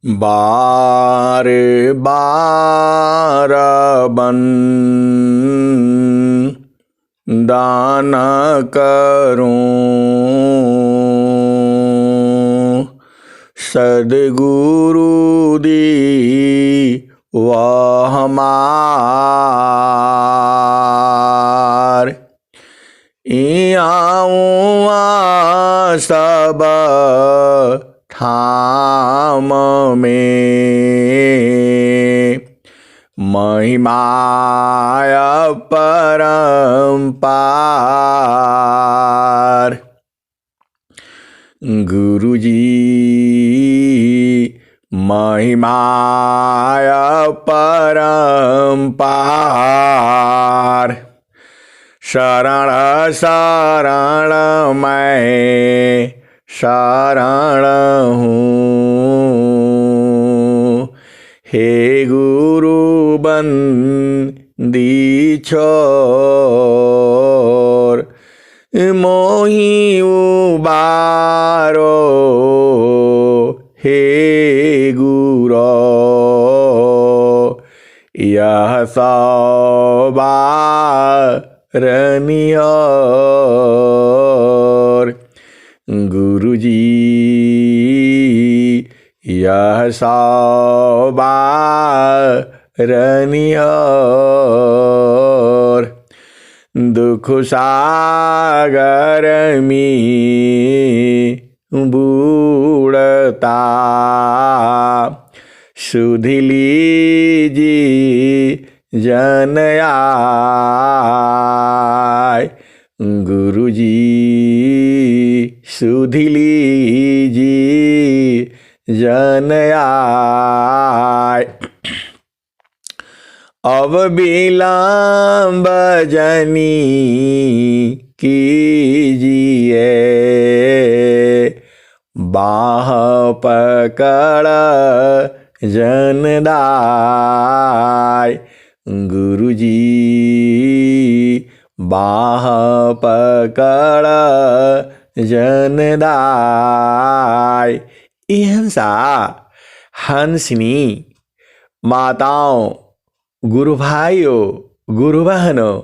बार बार दान करूं, सद्गुरु दी वह हमार। इयाऊँ सब ठाम में महिमाय परम्पार। गुरुजी महिमाय परम्पार। शरण शरण मैं शरण हूँ, हे गुरु बंदी छोर। मोहि उबारो हे गुरो, यह सवारनियोर। गुरुजी यह सवारनियोर। दुख सागर में बूढ़ता सुध लीजी जन आय। गुरुजी सुध लीजी जन आय। अब विलम्ब जनी कीजिए, बाह पकड़ जन दाय। गुरुजी बाह पकड़ जन दाय। इहंसा हंसनी माताओं, गुरु भाइयों, गुरु बहनों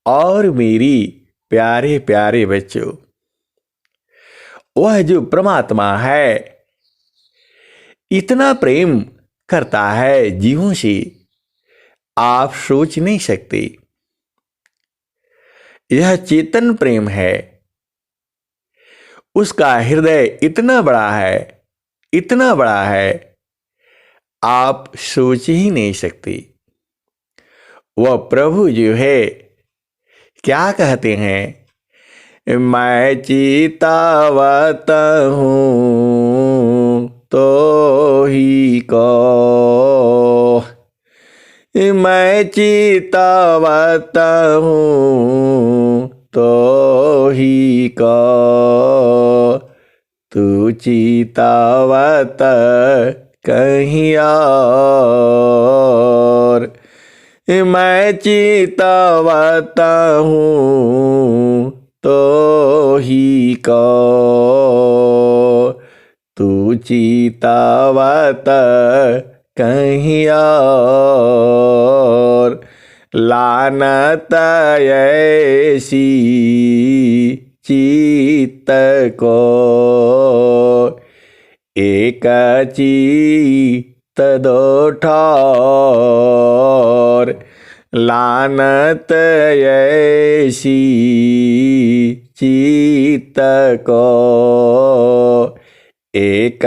और मेरी प्यारे प्यारे बच्चों, वह जो परमात्मा है इतना प्रेम करता है जीवों से, आप सोच नहीं सकते। यह चेतन प्रेम है। उसका हृदय इतना बड़ा है, इतना बड़ा है, आप सोच ही नहीं सकते। वह प्रभु जो है क्या कहते हैं, मैं चितावत हूँ तो ही को, मैं चितावत हूँ तो ही को, तू चितावत कहीं और। मैं चितावत हूँ तो ही को, तू चितावत कहीं और। लानत ऐसी चित्त को, एक चित्त दो ठौर। लानत ऐसी चित्त को, एक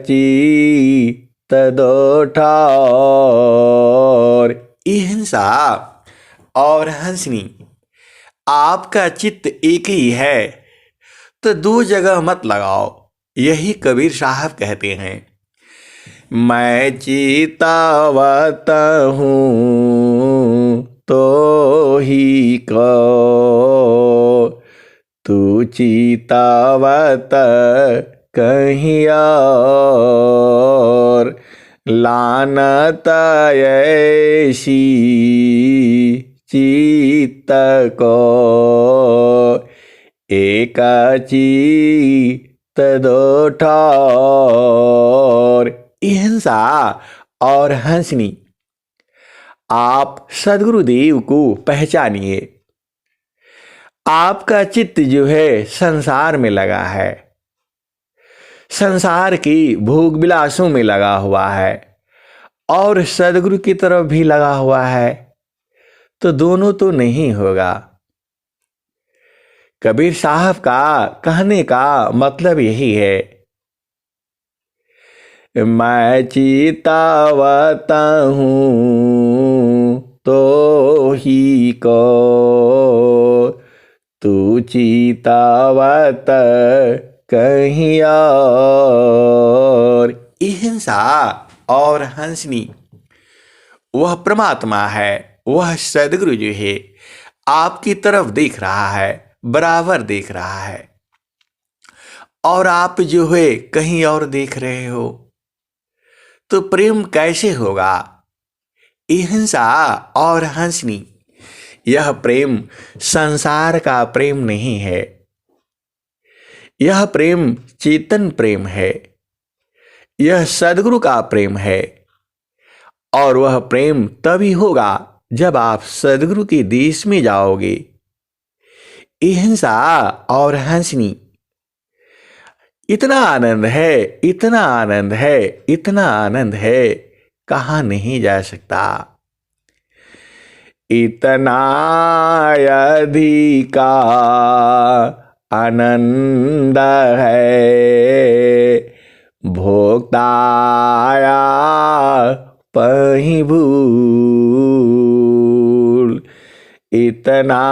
चित्त दो ठौर। हिंसा और हंसनी, आपका चित्त एक ही है तो दो जगह मत लगाओ। यही कबीर साहब कहते हैं, मैं चितावत हूँ तो ही को, तू चितावत कहीं और। लानत ऐसी चित्त को, एक चित्त दो ठौर। अहिंसा और हंसनी। आप सद्गुरुदेव को पहचानिए। आपका चित्त जो है संसार में लगा है, संसार की भोग विलासों में लगा हुआ है और सद्गुरु की तरफ भी लगा हुआ है, तो दोनों तो नहीं होगा। कबीर साहब का कहने का मतलब यही है, मैं चितावता हूँ तो ही को, तू चितावत कहीं और। अहिंसा और हंसनी, वह परमात्मा है, वह सद्गुरु जो है आपकी तरफ देख रहा है, बराबर देख रहा है, और आप जो है कहीं और देख रहे हो, तो प्रेम कैसे होगा? अहिंसा और हंसनी, यह प्रेम संसार का प्रेम नहीं है, यह प्रेम चेतन प्रेम है, यह सद्गुरु का प्रेम है। और वह प्रेम तभी होगा जब आप सद्गुरु के देश में जाओगे। अहिंसा और हंसनी, इतना आनंद है, इतना आनंद है, इतना आनंद है, कहा नहीं जा सकता। इतना अधिका आनंद है, भोक्ताया पही भूल। इतना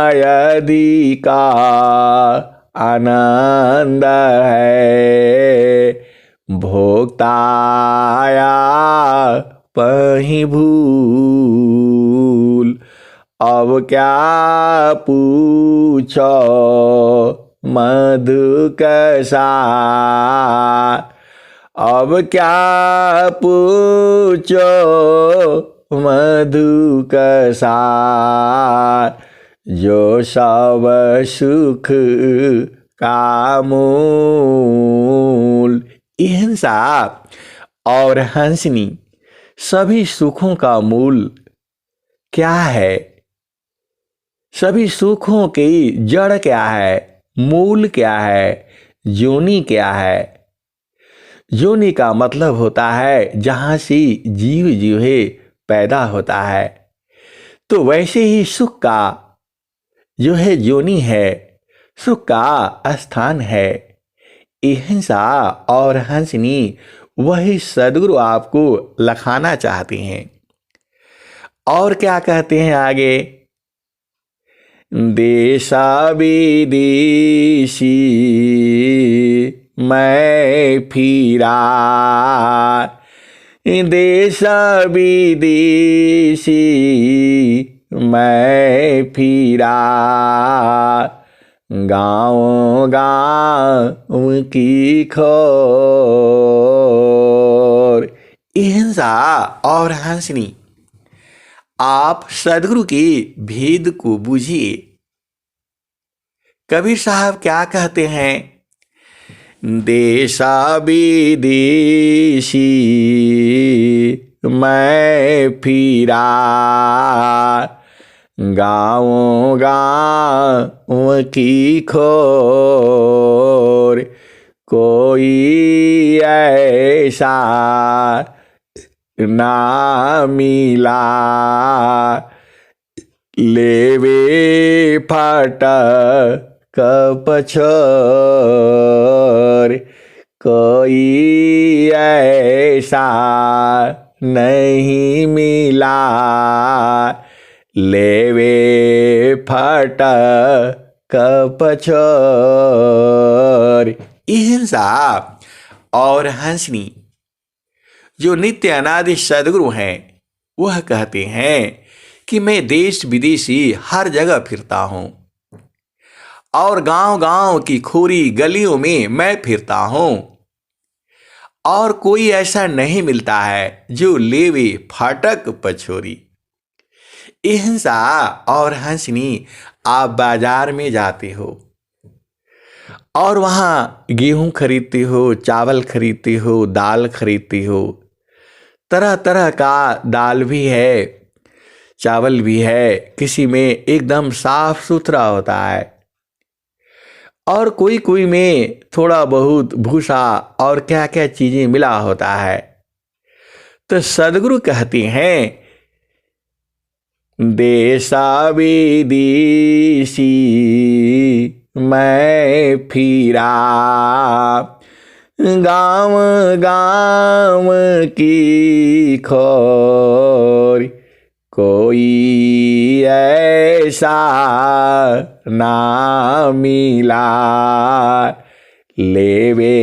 अधिका आनंद है, भोक्ताया पही भूल। अब क्या पूछो मधु कसा, अब क्या पूछो मधु कसा, जो सब सुख का मूल। अहिंसा और हंसनी, सभी सुखों का मूल क्या है? सभी सुखों की जड़ क्या है? मूल क्या है? योनि क्या है? योनि का मतलब होता है जहां से जीव जो है पैदा होता है। तो वैसे ही सुख का जो है योनि है, सुख का स्थान है। अहिंसा और हंसनी, वही सद्गुरु आपको लखाना चाहते हैं। और क्या कहते हैं आगे? देशा विदेशी मैं फिरा, देशा विदेशी मैं फिरा, गाँव गाँव की खोर। अहिंसा और हंसनी, आप सद्गुरु के भेद को बूझिए। कबीर साहब क्या कहते हैं? देशा विदेशी मैं फिरा, गाँव गाँव की खोर, कोई ऐसा ना मिला, लेवे फाटक पछोर, कोई ऐसा नहीं मिला, लेवे फाटक पछोर। अहिंसा और हंसनी, जो नित्य अनादि सद्गुरु हैं, वह कहते हैं कि मैं देश विदेशी हर जगह फिरता हूं और गांव गांव की खोरी गलियों में मैं फिरता हूं, और कोई ऐसा नहीं मिलता है जो लेवे फाटक पछोरी। अहिंसा और हंसनी, आप बाजार में जाते हो और वहाँ गेहूं खरीदती हो, चावल खरीदती हो, दाल खरीदती हो, तरह तरह का दाल भी है, चावल भी है, किसी में एकदम साफ सुथरा होता है और कोई कोई में थोड़ा बहुत भूसा और क्या क्या चीजें मिला होता है। तो सदगुरु कहती हैं, देशा विदेशी मैं फिरा, गाँव गाँव की खोर कोई ऐसा ना मिला, लेवे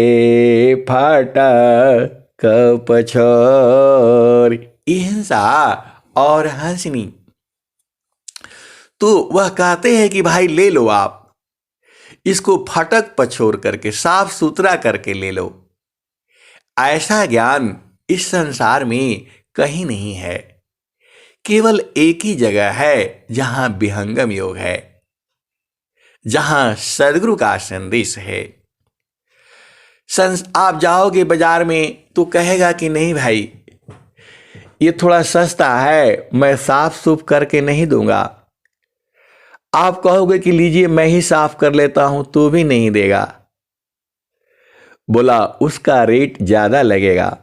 फटक पछोर। हिंसा और हंसनी। तो वह कहते हैं कि भाई ले लो, आप इसको फटक पछोर करके साफ सुथरा करके ले लो। ऐसा ज्ञान इस संसार में कहीं नहीं है, केवल एक ही जगह है जहां विहंगम योग है, जहां सदगुरु का संदेश है। आप जाओगे बाजार में तो कहेगा कि नहीं भाई ये थोड़ा सस्ता है, मैं साफ सुफ करके नहीं दूंगा। आप कहोगे कि लीजिए मैं ही साफ कर लेता हूं, तो भी नहीं देगा, बोला उसका रेट ज्यादा लगेगा।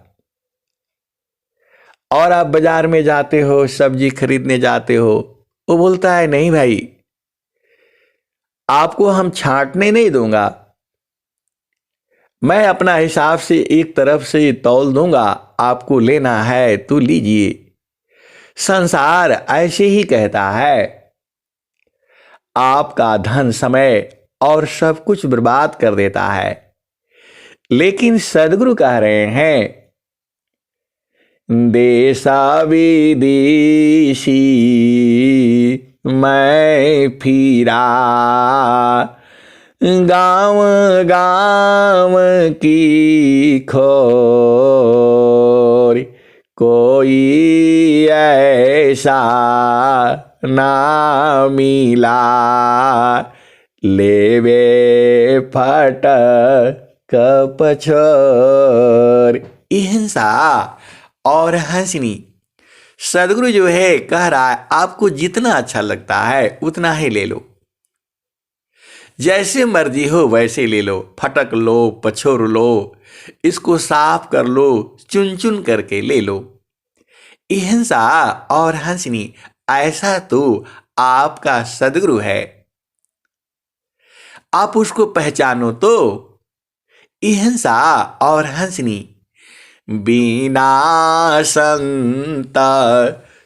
और आप बाजार में जाते हो, सब्जी खरीदने जाते हो, वो बोलता है नहीं भाई आपको हम छांटने नहीं दूंगा, मैं अपना हिसाब से एक तरफ से तौल दूंगा, आपको लेना है तो लीजिए। संसार ऐसे ही कहता है, आपका धन समय और सब कुछ बर्बाद कर देता है। लेकिन सदगुरु कह रहे हैं, देशा विदेशी मैं फिरा, गाँव गाँव की खोर कोई ऐसा ना मिला, लेवे फटक पछोर। हिंसा और हंसनी। सदगुरु जो है कह रहा है आपको जितना अच्छा लगता है उतना ही ले लो, जैसे मर्जी हो वैसे ले लो, फटक लो, पछोर लो, इसको साफ कर लो, चुन चुन करके ले लो। हिंसा और हंसनी, ऐसा तो आपका सदगुरु है, आप उसको पहचानो तो। हिंसा और हंसनी। बिना संत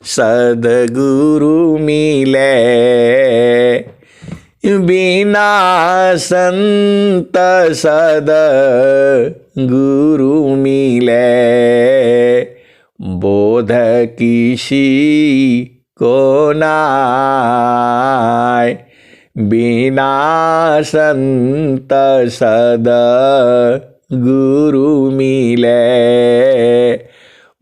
सदगुरु मिले, बिना संत सदगुरु मिले, बोध किसी को नाय, बिना संत सदगुरु मिले,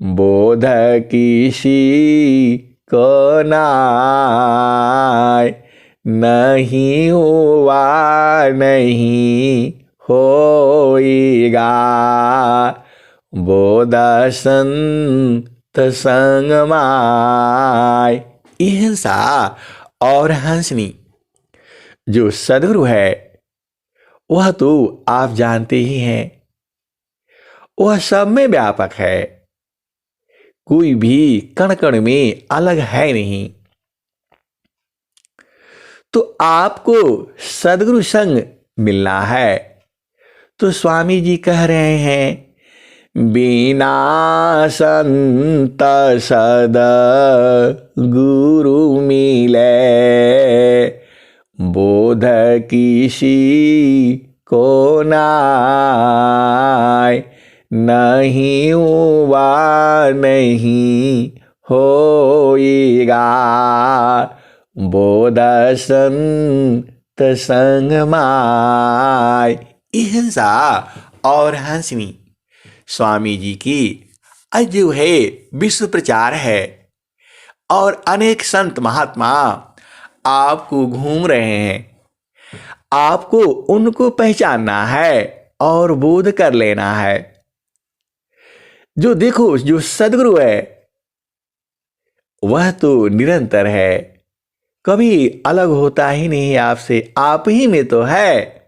बोध किसी को नाय, नहीं हुआ नहीं होएगा, बोध संत संग माय। हिंसा और हंसनी। जो सदगुरु है वह तो आप जानते ही हैं, वह सब में व्यापक है, कोई भी कण कण में अलग है नहीं। तो आपको सदगुरु संग मिलना है तो स्वामी जी कह रहे हैं, बिना संत सदगुरु मिले, बोध किसी को नाय, नहीं हुआ नहीं होएगा, बोध संत संग माय। हिंसा और हंसनी। स्वामी जी की आज जो है विश्व प्रचार है और अनेक संत महात्मा आपको घूम रहे हैं, आपको उनको पहचानना है और बोध कर लेना है। जो देखो, जो सदगुरु है वह तो निरंतर है, कभी अलग होता ही नहीं आपसे, आप ही में तो है।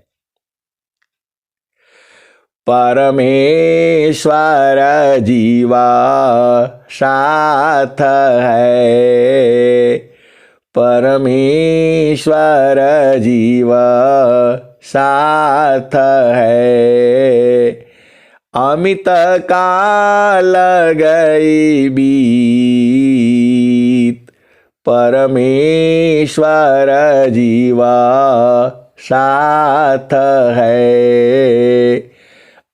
परमेश्वर जीवा साथ है, परमेश्वर जीवा साथ है। अमित काल गई बीत, परमेश्वर जीवा साथ है।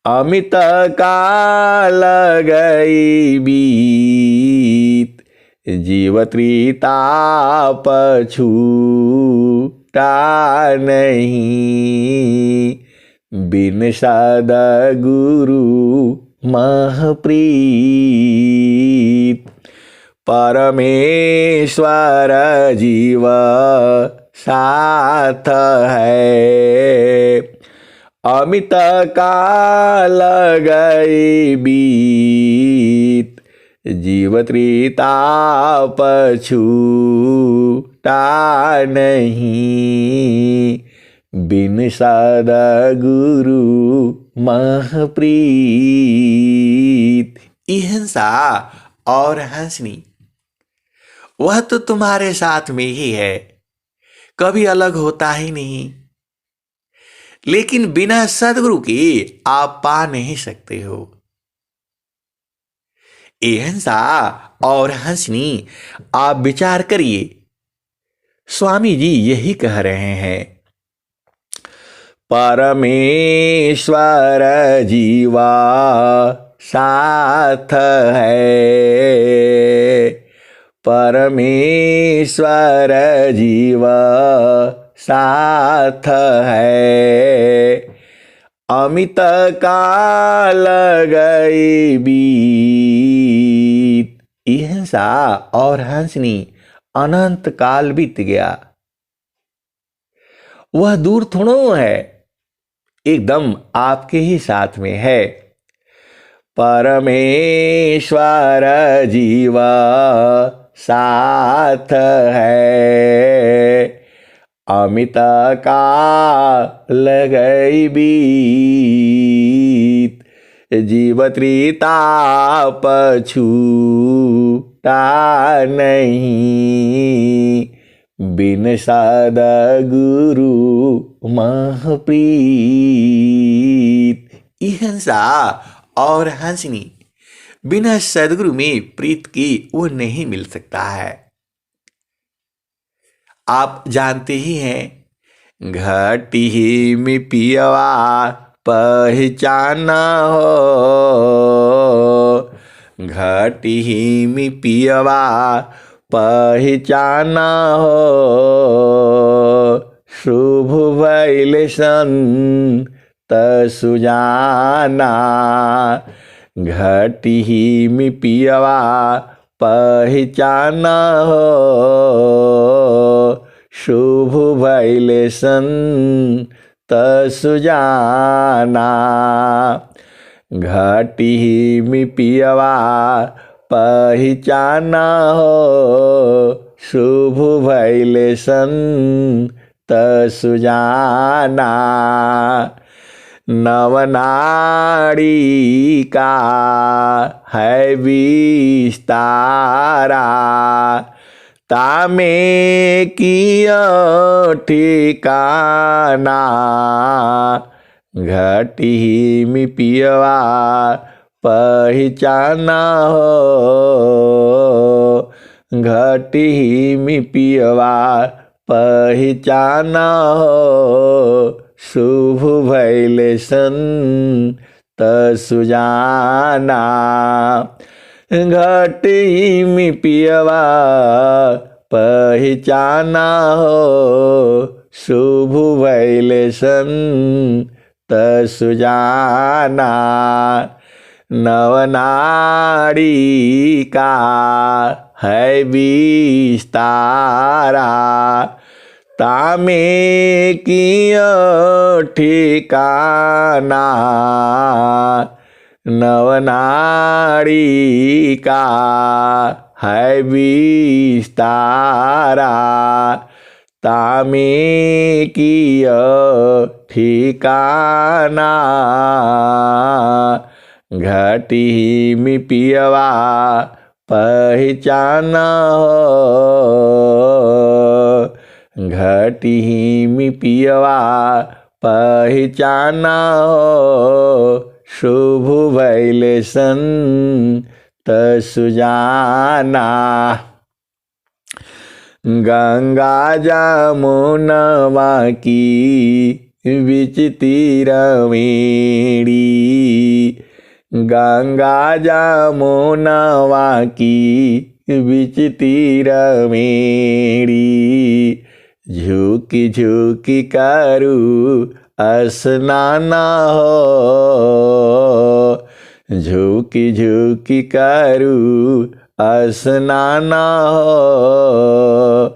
अमित काल गई बीत, जीव त्रिताप छूटा नहीं। बिन सद्गुरु महप्रीत, परमेश्वर जीव साथ है। अमित काल गई बीत, जीव त्रिताप छूटा नहीं। बिन सद्गुरु महप्रीत। अहिंसा और हंसनी वह तो तुम्हारे साथ में ही है, कभी अलग होता ही नहीं। लेकिन बिना सद्गुरु के आप पा नहीं सकते हो। अहिंसा और हंसनी आप विचार करिए, स्वामी जी यही कह रहे हैं। परमेश्वर जीवा साथ है, परमेश्वर जीवा साथ है। अमित काल गई बीत, अहिंसा और हंसनी अनंत काल बीत गया, वह दूर थोड़ो है, एकदम आपके ही साथ में है। परमेश्वर जीवा साथ है, अमित काल गई बीत, जीव त्रिताप छूटा नहीं। बिन सद्गुरु महप्रीत। अहिंसा और हंसनी बिना सद्गुरु में प्रीत की वो नहीं मिल सकता है। आप जानते ही हैं, घटी में पियवा पहचाना हो, घटी में पियवा पहचाना हो। शुभ भइल संत सुजाना, घटी में पियवा पहचाना हो। शुभ भइल संत सुजाना, घटी में पियवा पहचाना हो। शुभ भइल संत सुजाना, नवनाड़ी का है विस्तारा, तामे किया ठिकाना। घटी में पियवा पहचाना हो, घटी में पियवा पहचाना हो। शुभ भइल संत सुजाना, घटी में पियवा पहचाना हो। शुभ भइल संत सुजाना, नवनाड़ी का है विस्तारा, तामे कियो ठिकाना नवनाड़ी का है विस्तारा। तामे कियो ठिकाना घटी में पियवा पहचाना हो। घटी में पियवा पहचाना हो। शुभ भइले संत सुजाना। गंगा जमुनवा की बीच तीरवेणी। गंगा जमुनवा की बीच तीरवेणी। झुकी झुकी करू स्नाना हो। झुकी झुकी करू स्नाना हो।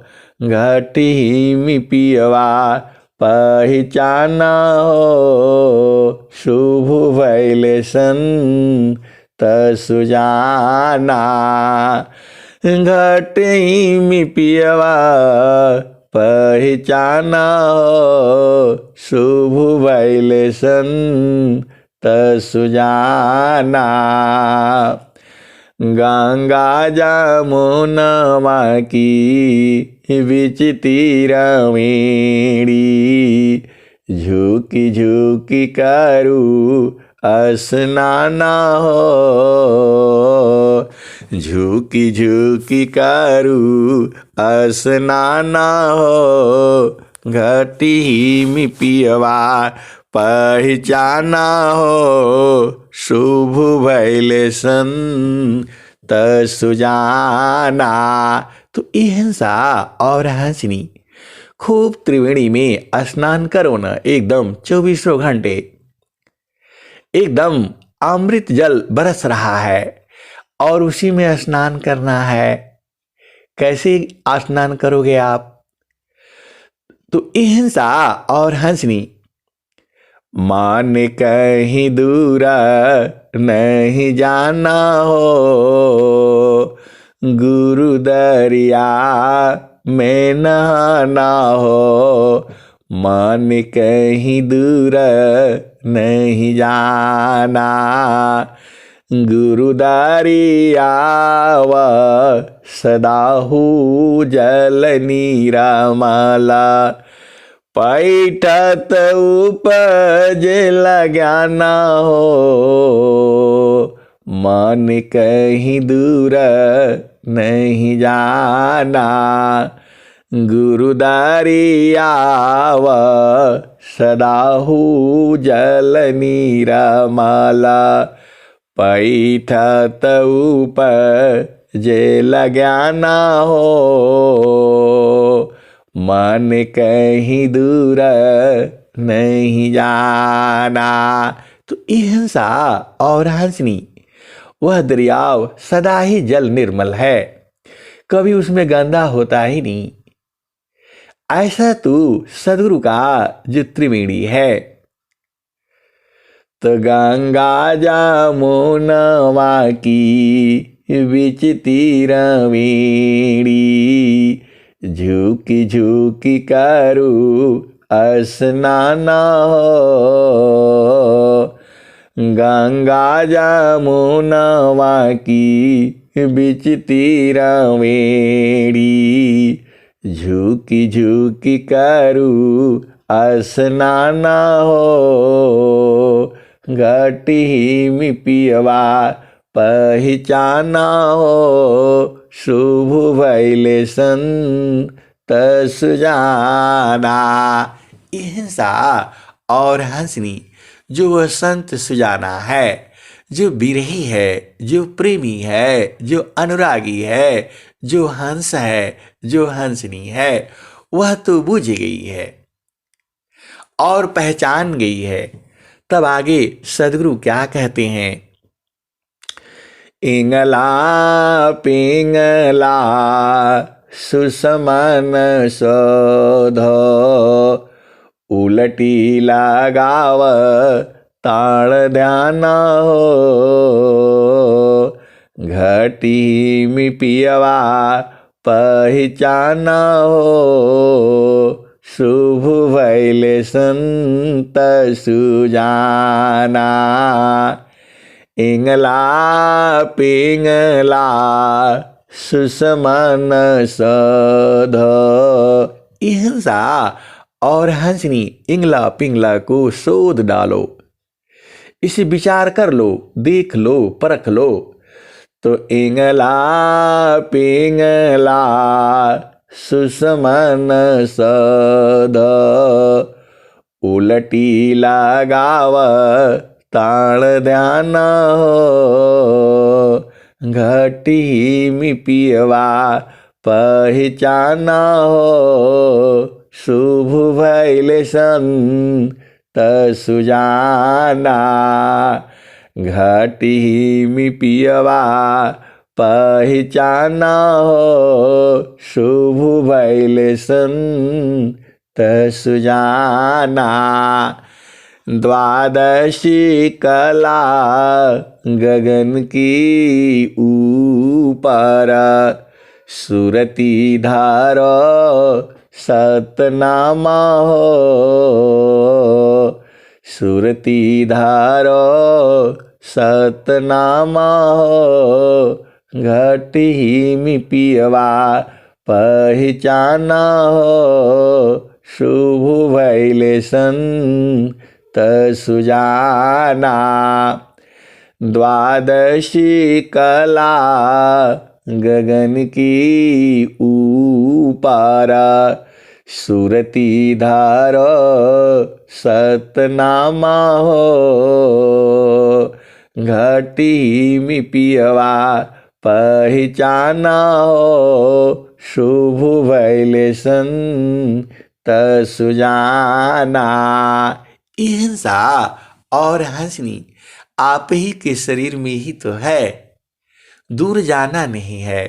घटी में पियवा पहचाना हो। शुभ भइले संत सुजाना। घटी में पियवा पहचाना हो। शुभ भइले संत सुजाना। गंगा जमुनवा की बीच तीरवेणी। झुकी झुकी करू स्नाना हो। झुकी झुकी करू स्नाना हो। घटी में पियवा पहचाना हो। शुभ भइले संत सुजाना। तो हिंसा और हंसनी खूब त्रिवेणी में स्नान करो न एकदम 24 घंटे। एकदम अमृत जल बरस रहा है और उसी में स्नान करना है। कैसे स्नान करोगे आप? तो हिंसा और हंसनी मान कहीं दूरा नहीं जाना हो। गुरु दरिया में नहाना हो। मान कहीं दूर नहीं जाना। गुरु दरिया व सदा हो जल नीरमला। पैठत उपज लगाना हो। मन कहीं दूर नहीं जाना। गुरु दरिया व सदा हो जल नीरमला। पैठत उपज लगाना हो। मन कहीं दूर नहीं जाना। तो हिंसा और हंसनी वह दरियाव सदा ही जल निर्मल है, कभी उसमें गंदा होता ही नहीं। ऐसा तू सदगुरु का जो त्रिवेणी है। तो गंगा जमुनवा की बीच तीरवेणी। झुकी झुकी करू स्नाना हो। गंगा जमुनवा की बीच तीरवेणी। झुकी झुकी करू स्नाना हो। घटी में पियवा पहचाना हो। शुभ भइले संत सुजाना। हिंसा और हंसनी जो वह संत सुजाना है, जो बिरही है, जो प्रेमी है, जो अनुरागी है, जो हंस है, जो हंसनी है, वह तो बुझ गई है और पहचान गई है। तब आगे सदगुरु क्या कहते हैं? इंगला पिंगला सुसमन शोध उलटी लगाव ताल ध्यान हो घटी मी पियवा पहचान हो शुभ भैले संत सुजाना इंगला पिंगला सुसमन सध। हिंसा और हंसनी इंगला पिंगला को शोध डालो, इसे विचार कर लो, देख लो, परख लो। तो इंगला पिंगला सुसमन सध उलटी लगाव ताल ध्यान हो घटी मी पियवा पहचान हो शुभ भैले संत सुजाना घटी मी पियवा पहचान हो शुभ भैले संत सुजाना। द्वादशी कला गगन की ऊपर सुरती धारो सतनामा हो सुरती धारो सतनामा हो घटी मी पियवा पहचाना हो शुभ भैले संत सुजाना। द्वादशी कला गगन की ऊपर सुरती धारो सतनामा हो घटी मी पियवा पहचाना हो शुभ भैले संत सुजाना। हिंसा और हंसनी आप ही के शरीर में ही तो है, दूर जाना नहीं है।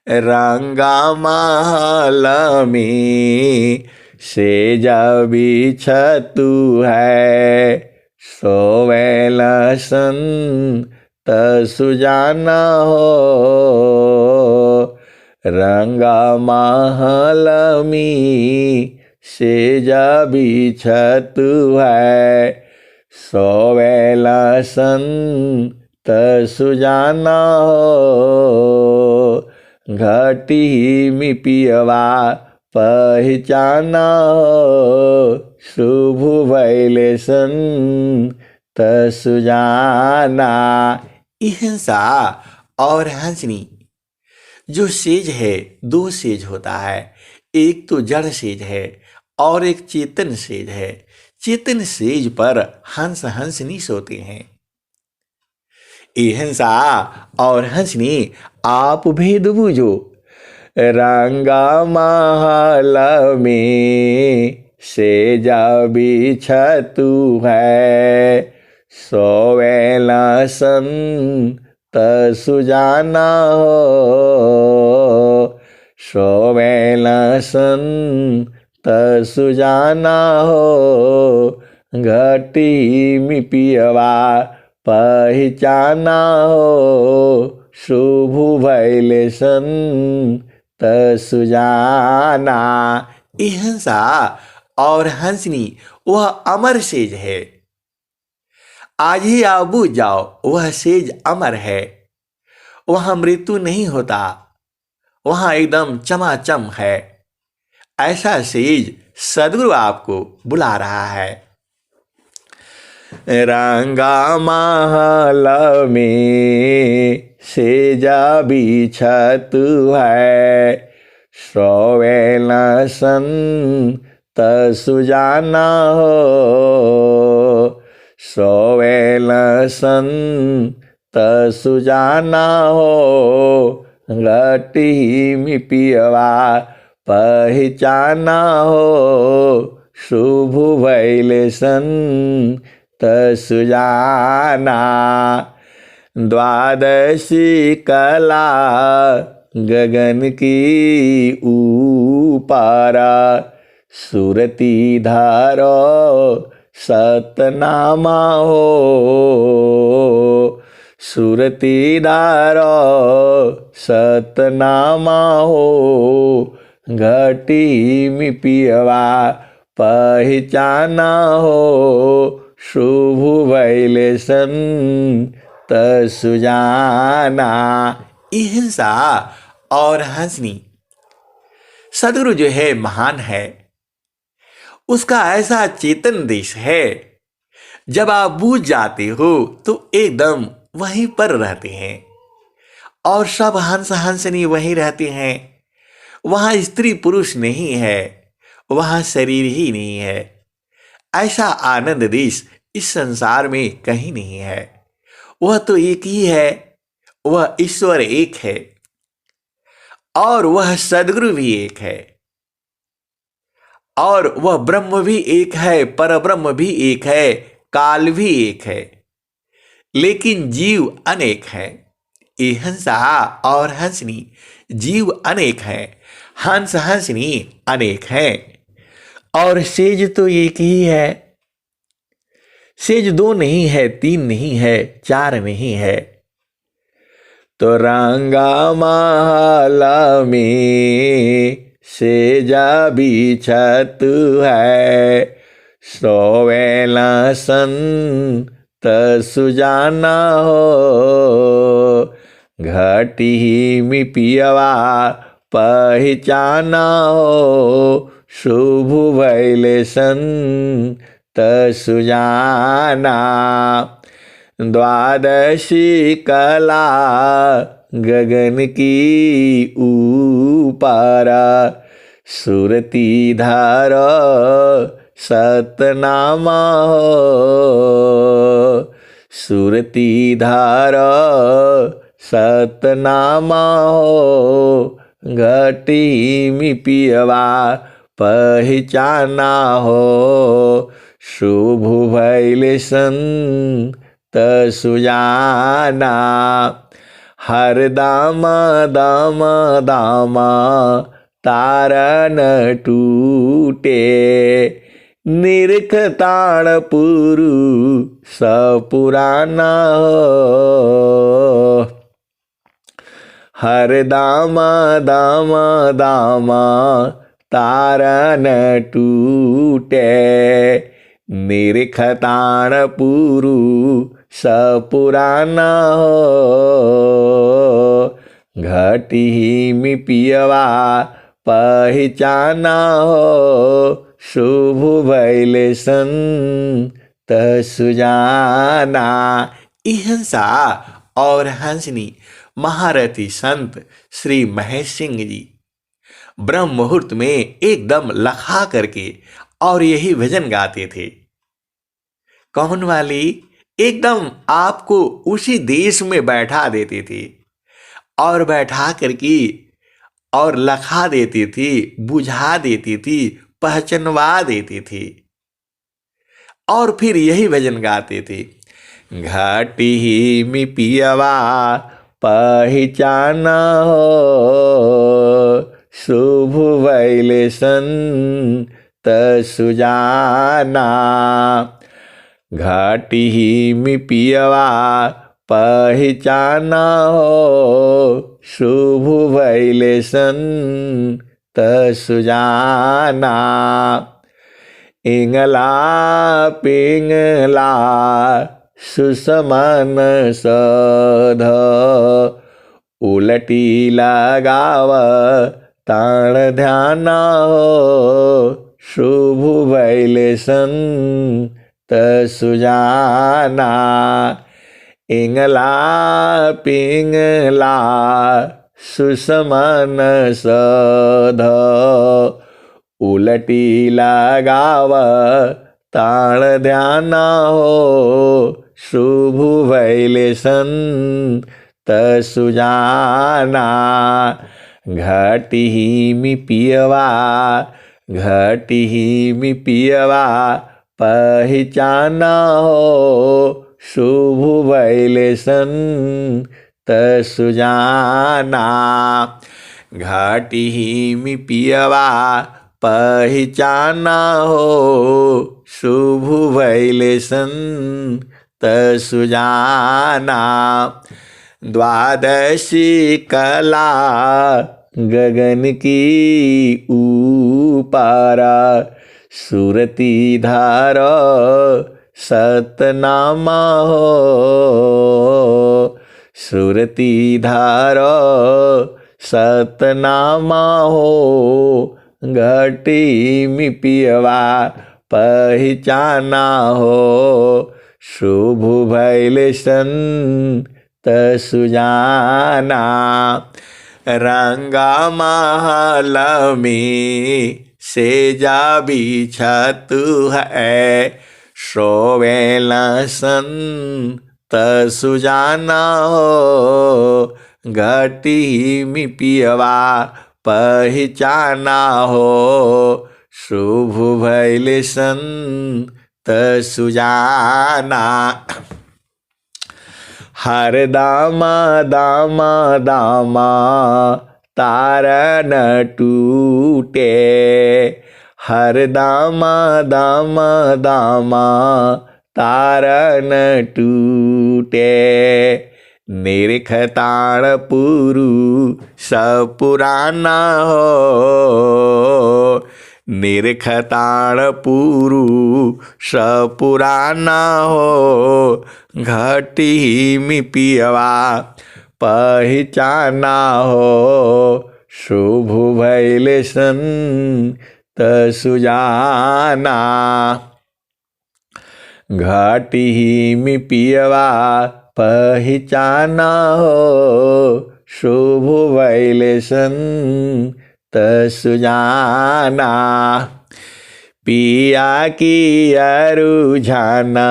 रंगा महल में सेजा बिछतु है सोवेल संत सुजाना हो रंगा महल में सेजा बिछतु है सोवेल संत सुजाना हो घटी मी पियवा पहचाना हो शुभ भैले संत सुजाना। हिंसा और हंसनी जो सेज है, दो सेज होता है, एक तो जड़ सेज है और एक चेतन सेज है। चेतन सेज पर हंस हंसनी सोते हैं। हिंसा और हंसनी आप भेद बूझो। रंगा महल में सेजा बिछतु है सोवेल संत सुजाना हो सोवेल संत सुजाना हो घटी मी पियवा पहचाना हो शुभ भैले संत सुजाना। हिंसा और हंसनी वह अमर सेज है। आज ही आओ बूझ जाओ, वह सेज अमर है, वह मृत्यु नहीं होता, वहाँ एकदम चमाचम है। ऐसा सेज सदगुरु आपको बुला रहा है। रंगा महल में सेजा बिछतु है सोवेल संत सुजाना हो सोवेल संत सुजाना हो घटी मी पियवा पहचाना हो शुभ भैले संत सुजाना। द्वादशी कला गगन की ऊपारा सुरती धारो सतनामा हो सुरती धारो सतनामा हो घटी में पियवा पहचाना हो शुभ वैले संत सुजाना। अहिंसा और हंसनी। सदगुरु जो है महान है, उसका ऐसा चेतन देश है, जब आप बूझ जाते हो तो एकदम वहीं पर रहते हैं और सब हंस हंसनी वहीं रहते हैं। वहां स्त्री पुरुष नहीं है, वहां शरीर ही नहीं है। ऐसा आनंद देश इस संसार में कहीं नहीं है। वह तो एक ही है, वह ईश्वर एक है और वह सदगुरु भी एक है और वह ब्रह्म भी एक है, परब्रह्म भी एक है, काल भी एक है, लेकिन जीव अनेक है। अहिंसा और हंसनी। जीव अनेक है, हंस हंसनी अनेक है और सेज तो एक ही है। सेज दो नहीं है, तीन नहीं है, चार नहीं है। तो रंगा महला में सेजा बिछत है, सोवेला संत सुजाना हो घटी में पियवा पहचाना हो शुभ वैले संत सुजाना। द्वादशी कला गगन की ऊपारा सुरती धार सतनामा हो सुरती धार सतनामा हो घटी में पियवा पहचाना हो शुभ भैले संत सुजाना। हर दाम दाम दामा तारन टूटे निरख ताण पुरु सपुराना हो हर दामा दामा दामा तारन टूटे निरखताण पुरु सपुराना हो घटी में पियवा पहचाना हो शुभ भैले संत सुजाना। अहिंसा और हंसनी। महारथी संत श्री महेश सिंह जी ब्रह्म मुहूर्त में एकदम लखा करके और यही भजन गाते थे। कौन वाली? एकदम आपको उसी देश में बैठा देते थे और बैठा करके और लखा देती थी, बुझा देती थी, पहचानवा देती थी और फिर यही भजन गाते थे। घाटी में पियवा पहचाना हो शुभ वैले संत सुजाना। घाटी में पियवा पहचाना हो शुभ भैले संत सुजाना। इंगला पिंगला सुसमन सध उलटी लगाव ताण ध्याना हो शुभ भैले संत सुजाना। इंगला पिंगला सुसमन सध उलटी लगाव ताण ध्याना हो शुभ भैले संत सुजाना। घटी में पियवा घटी में पियवा पहचाना हो शुभ भैले संत सुजाना। घाटी में पियवा पहचाना हो, शुभ भैले संत सुजाना। द्वादशी कला गगन की ऊपारा, सुरती धार सतनामा हो, सुरती धार सतनामा हो। घटी में पियवा पहचाना हो, शुभ भैले संत सुजाना। रंगा महल में सेजा बिछत है, सोवेल संत सुजाना हो। घटी में पियवा पहचाना हो, शुभ भैले संत सुजाना। हर दामा दामा दामा तारन टूटे, हर दामा दामा दामा तारन टूटे। निरखताण पुरु सपुराना हो, निरखताण पुरु सपुराना हो। घटी में पियवा पहचाना हो, शुभ भैले संत सुजाना। घटी में पियवा पहचाना हो, शुभ भैले संत सुजाना। पिया की रुझाना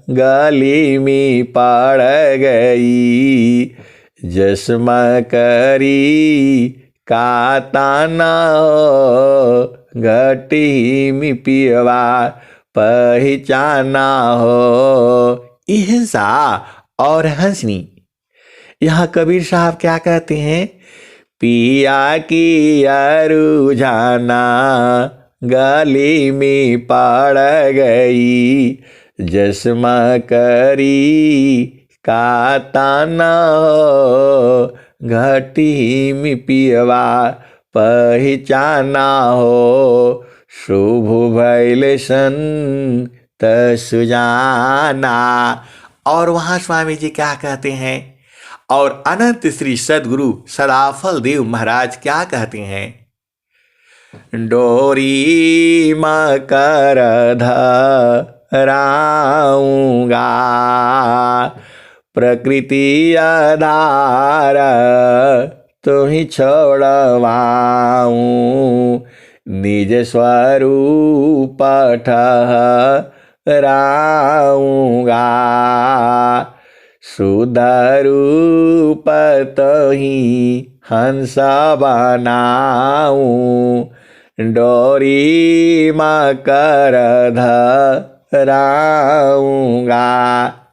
गली में पड़ गई, जस्मा करी का ताना हो। घटी में पियवा पहचाना हो। हिंसा और हंसनी। यहाँ कबीर साहब क्या कहते हैं? पिया की रुझाना गली में पड़ गई, जस्मा करी का ताना हो। घटी में पियवा पहचाना हो, शुभ भैले संत सुजाना। और वहाँ स्वामी जी क्या कहते हैं? और अनंत श्री सद्गुरु सदाफल देव महाराज क्या कहते हैं? डोरी मकर धराऊंगा, प्रकृति आधार तो ही छोड़वाऊं, निज स्वरूप ठहराऊंगा, शुद्ध रूप तो ही हंस बनाऊं, डोरी मकर धराऊंगा।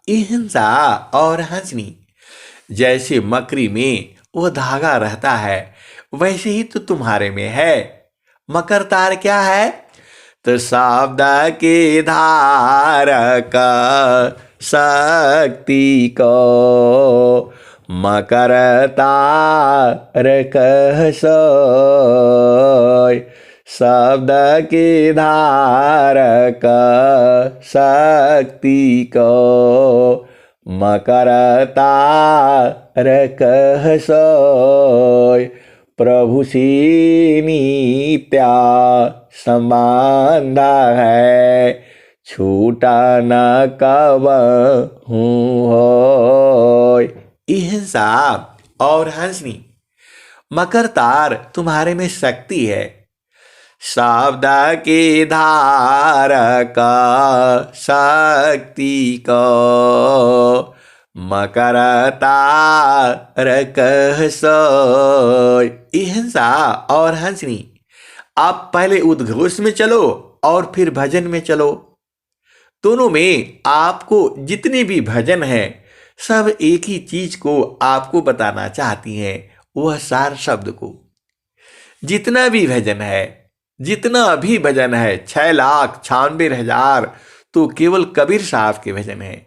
हिंसा और हंसनी। जैसे मकड़ी में वो धागा रहता है, वैसे ही तो तुम्हारे में है। मकर तार क्या है? तो शब्द के धारक शक्ति को मकर तार कह सोय। शब्द के धारक शक्ति को मकर तार कह सोय। प्रभु से नित्या संबंध है, छूटा न कबहू होय। हिंसा और हंसनी। मकर तार तुम्हारे में शक्ति है, शब्द के धारक शक्ति को मकर तार कह सोय। हिंसा और हंसनी। आप पहले उद्घोष में चलो और फिर भजन में चलो। दोनों में आपको जितने भी भजन हैं सब एक ही चीज को आपको बताना चाहती हैं, वह सार शब्द को। जितना भी भजन है, जितना भी भजन है, 6,96,000 तो केवल कबीर साहब के भजन है।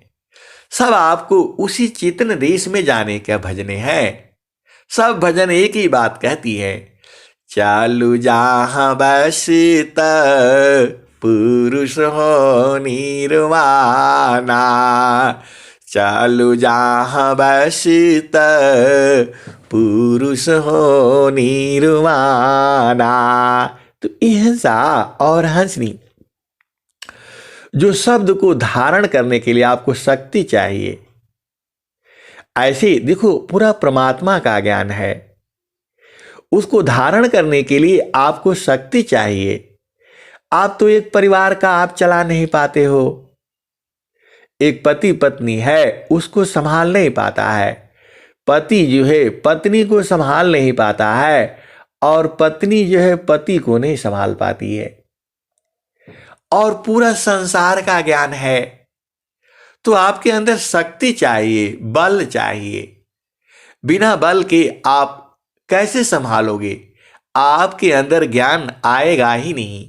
सब आपको उसी चेतन देश में जाने के भजने हैं। सब भजन एक ही बात कहती है, चालू जहाँ बसत पुरुष हो निर्वाणा, चालू जहाँ बसत पुरुष हो निर्वाणा। तो अहिंसा और हंसनी, जो शब्द को धारण करने के लिए आपको शक्ति चाहिए, ऐसे देखो पूरा परमात्मा का ज्ञान है, उसको धारण करने के लिए आपको शक्ति चाहिए। आप तो एक परिवार का आप चला नहीं पाते हो। एक पति पत्नी है, उसको संभाल नहीं पाता है। पति जो है पत्नी को संभाल नहीं पाता है, और पत्नी जो है पति को नहीं संभाल पाती है। और पूरा संसार का ज्ञान है, तो आपके अंदर शक्ति चाहिए, बल चाहिए। बिना बल के आप कैसे संभालोगे? आपके अंदर ज्ञान आएगा ही नहीं।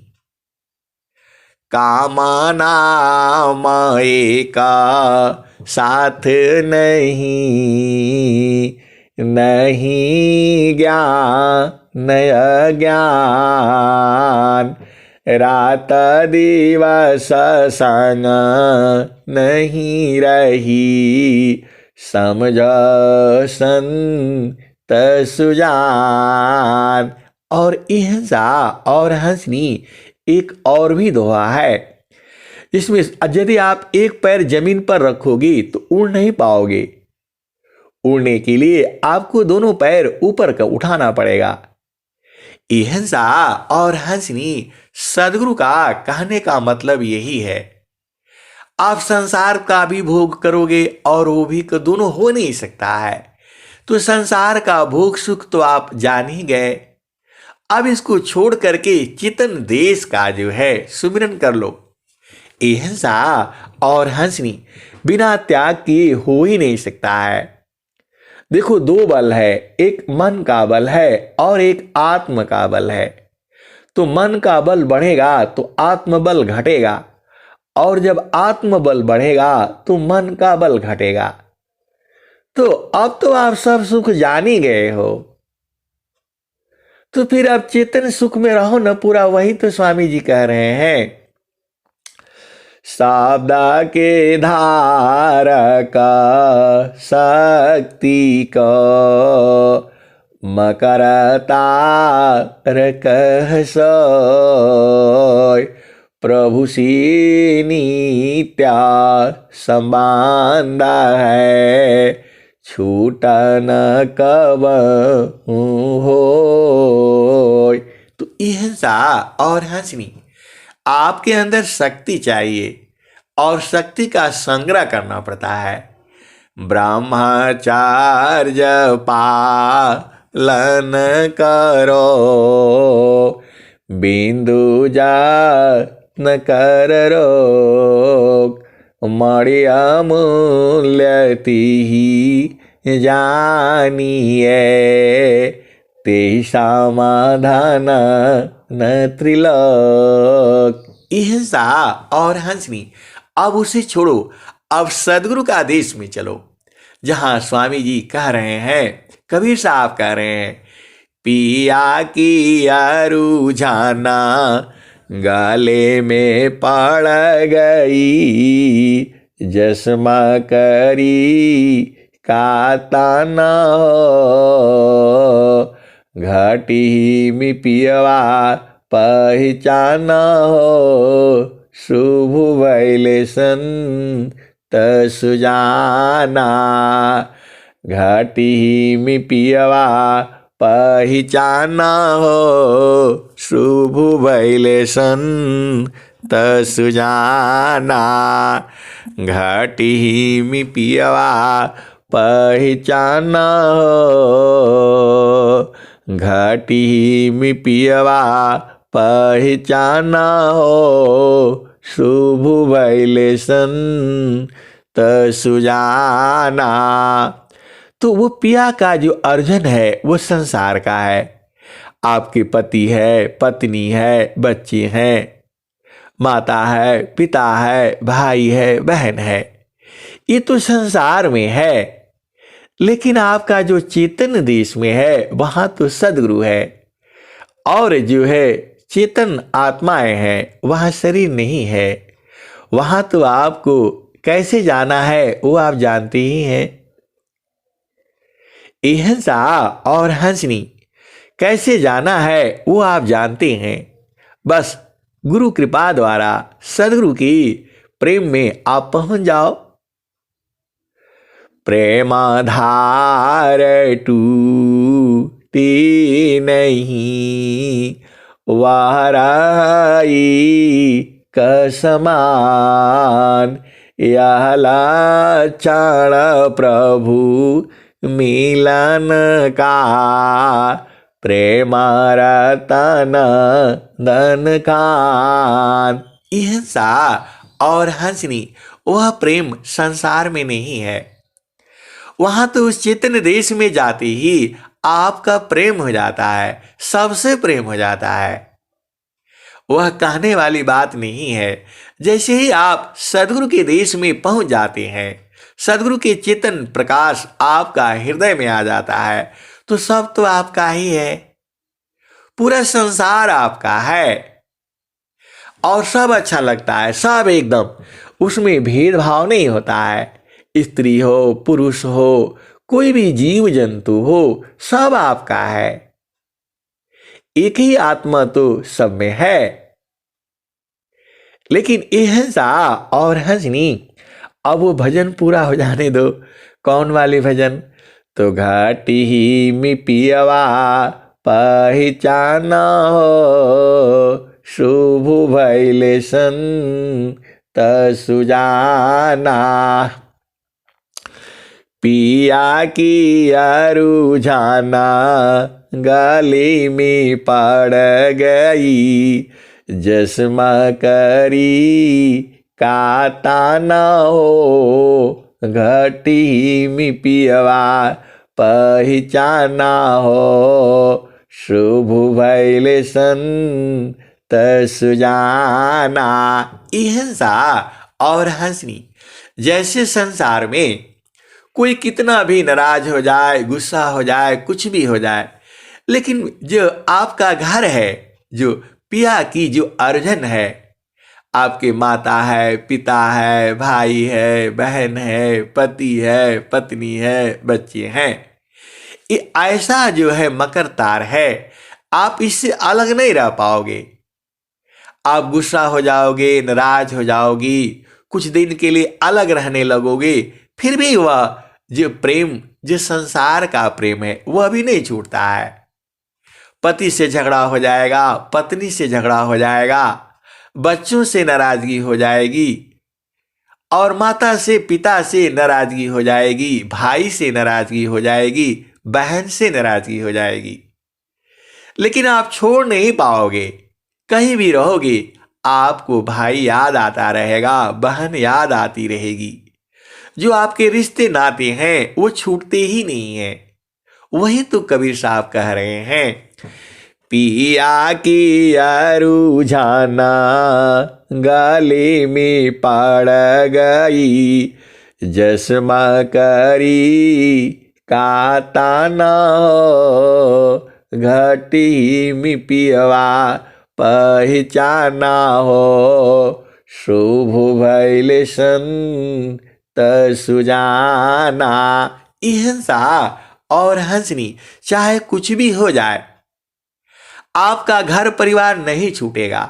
कामना माए का साथ नहीं, नहीं ज्ञान अज्ञान, रात दिवस संग नहीं रही, समझ संत सुजान। और अहिंसा और हंसनी एक और भी दोहा है, जिसमें यदि आप एक पैर जमीन पर रखोगे तो उड़ नहीं पाओगे। उड़ने के लिए आपको दोनों पैर ऊपर का उठाना पड़ेगा। अहिंसा और हंसनी सदगुरु का कहने का मतलब यही है। आप संसार का भी भोग करोगे और वो भी दोनों हो नहीं सकता है। तो संसार का भोग सुख तो आप जान ही गए। अब इसको छोड़ करके चेतन देश का जो है सुमिरन कर लो। अहिंसा और हंसनी बिना त्याग किए हो ही नहीं सकता है। देखो दो बल है, एक मन का बल है और एक आत्म का बल है। तो मन का बल बढ़ेगा तो आत्मबल घटेगा, और जब आत्मबल बढ़ेगा तो मन का बल घटेगा। तो अब तो आप सब सुख जान ही गए हो, तो फिर अब चेतन सुख में रहो न पूरा। वही तो स्वामी जी कह रहे हैं, शब्द के धारक शक्ति को मकरता कह सोय, प्रभु सी नित्या संबंध है, छूटन कब हो। तो अहिंसा और हंसनी, आपके अंदर शक्ति चाहिए और शक्ति का संग्रह करना पड़ता है। ब्रह्मचर्य पालन करो, बिंदु जत्न कर रोग, मणि अमूल्य तिहि जानिए, ते समाधान न त्रिलोक। अहिंसा और हंसनी, अब उसे छोड़ो, अब सदगुरु का आदेश में चलो। जहां स्वामी जी कह रहे हैं, कबीर साहब कह रहे हैं, पिया की रुझाना गले में पड़ गई, जसमा करी काता न हो, घाटी में पियवा पहचाना हो, शुभ वैलेसन तसुजाना, घाटी में पियवा पहचाना हो, शुभ वैलेसन तसुजाना, घाटी में पियवा पहचाना हो, घाटी में पियवा पहचाना हो, शुभ वैलेसन सुजाना। तो वो पिया का जो अर्जन है वो संसार का है। आपके पति है, पत्नी है, बच्चे हैं, माता है, पिता है, भाई है, बहन है, ये तो संसार में है। लेकिन आपका जो चेतन देश में है वहां तो सदगुरु है, और जो है चेतन आत्माएं हैं, वहां शरीर नहीं है। वहां तो आपको कैसे जाना है वो आप जानते ही हैं। अहिंसा और हंसनी कैसे जाना है वो आप जानते हैं। बस गुरु कृपा द्वारा सदगुरु की प्रेम में आप पहुंच जाओ। प्रेमाधार टूटे नहीं, वाराई कसमान, यह लाचार प्रभु मिलन का, प्रेम रतन धन खान। अहिंसा और हंसनी वह प्रेम संसार में नहीं है। वहां तो उस चेतन देश में जाते ही आपका प्रेम हो जाता है, सबसे प्रेम हो जाता है। वह कहने वाली बात नहीं है। जैसे ही आप सदगुरु के देश में पहुंच जाते हैं, सदगुरु के चेतन प्रकाश आपका हृदय में आ जाता है, तो सब तो आपका ही है, पूरा संसार आपका है और सब अच्छा लगता है। सब एकदम, उसमें भेदभाव नहीं होता है। स्त्री हो, पुरुष हो, कोई भी जीव जंतु हो, सब आपका है। एक ही आत्मा तो सब में है। लेकिन अहिंसा और हंसनी, अब वो भजन पूरा हो जाने दो। कौन वाले भजन? तो घाटी ही में पियवा पहचाना हो, शुभ भैले संत सुजाना, पिया की अरुझाना गली में पड़ गई, जस्मा करी काताना हो, घटी में पियवा पहचाना हो, शुभ भैले संत सुजाना। अहिंसा और हंसनी, जैसे संसार में कोई कितना भी नाराज हो जाए, गुस्सा हो जाए, कुछ भी हो जाए, लेकिन जो आपका घर है, जो पिया की जो अर्जन है, आपके माता है, पिता है, भाई है, बहन है, पति है, पत्नी है, बच्चे हैं, ये ऐसा जो है मकर तार है, आप इससे अलग नहीं रह पाओगे। आप गुस्सा हो जाओगे, नाराज हो जाओगी, कुछ दिन के लिए अलग रहने लगोगे, फिर भी वह जो प्रेम, जो संसार का प्रेम है, वह भी नहीं छूटता है। पति से झगड़ा हो जाएगा, पत्नी से झगड़ा हो जाएगा, बच्चों से नाराजगी हो जाएगी, और माता से, पिता से नाराजगी हो जाएगी, भाई से नाराजगी हो जाएगी, बहन से नाराजगी हो जाएगी, लेकिन आप छोड़ नहीं पाओगे। कहीं भी रहोगे, आपको भाई याद आता रहेगा, बहन याद आती रहेगी। जो आपके रिश्ते नाते हैं वो छूटते ही नहीं हैं। वही तो कबीर साहब कह रहे हैं, पिया की अरुझाना गले में पड़ गई, जस्मा करी काताना हो, घटी में पियवा पहचाना हो, शुभ भैले संत सुजाना। अहिंसा और हंसनी, चाहे कुछ भी हो जाए, आपका घर परिवार नहीं छूटेगा।